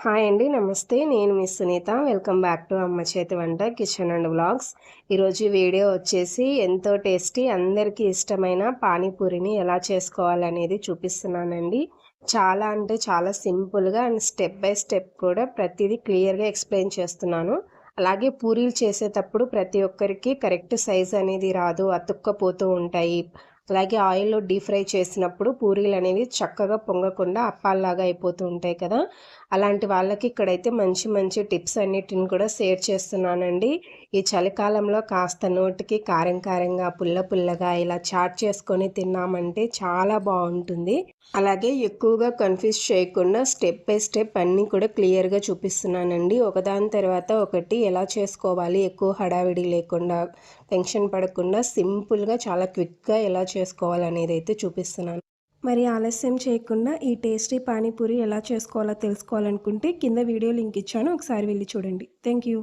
Hi అండి. నమస్తే. నేను మీ సునీత. వెల్కమ్ బ్యాక్ టు అమ్మ చేతి వంట కిచెన్ అండ్ వ్లాగ్స్. ఈరోజు వీడియో వచ్చేసి ఎంతో టేస్టీ అందరికీ ఇష్టమైన పానీపూరిని ఎలా చేసుకోవాలనేది చూపిస్తున్నానండి. చాలా అంటే చాలా సింపుల్‌గా అండ్ స్టెప్ బై స్టెప్ కూడా ప్రతిదీ క్లియర్‌గా ఎక్స్‌ప్లెయిన్ చేస్తున్నాను. అలాగే పూరీలు చేసేటప్పుడు ప్రతి ఒక్కరికి కరెక్ట్ సైజ్ అనేది రాదు. అతుక్కపోతూ ఉంటాయి. అలాగే ఆయిల్‌లో డీప్ ఫ్రై చేసినప్పుడు పూరీలనేవి చక్కగా పొంగకుండా అప్పాల్లాగా అయిపోతూ ఉంటాయి కదా! అలాంటి వాళ్ళకి ఇక్కడైతే మంచి మంచి టిప్స్ అన్నిటిని కూడా షేర్ చేస్తున్నానండి. ఈ చలికాలంలో కాస్త నోటికి కారం కారంగా, పుల్ల పుల్లగా ఇలా చాట్ చేసుకొని తిన్నామంటే చాలా బావుంటుంది. అలాగే ఎక్కువగా కన్‌ఫ్యూజ్ చేయకుండా స్టెప్ బై స్టెప్ అన్నీ కూడా క్లియర్‌గా చూపిస్తున్నానండి. ఒకదాని తర్వాత ఒకటి ఎలా చేసుకోవాలి, ఎక్కువ హడావిడి లేకుండా, టెన్షన్ పడకుండా సింపుల్‌గా చాలా క్విక్‌గా ఎలా చేసుకోవాలనేదైతే చూపిస్తున్నాను. మరి ఆలస్యం చేయకుండా ఈ టేస్టీ పానీపూరి ఎలా చేసుకోవాలో తెలుసుకోవాలనుకుంటే కింద వీడియో లింక్ ఇచ్చాను. ఒకసారి వెళ్లి చూడండి. Thank you.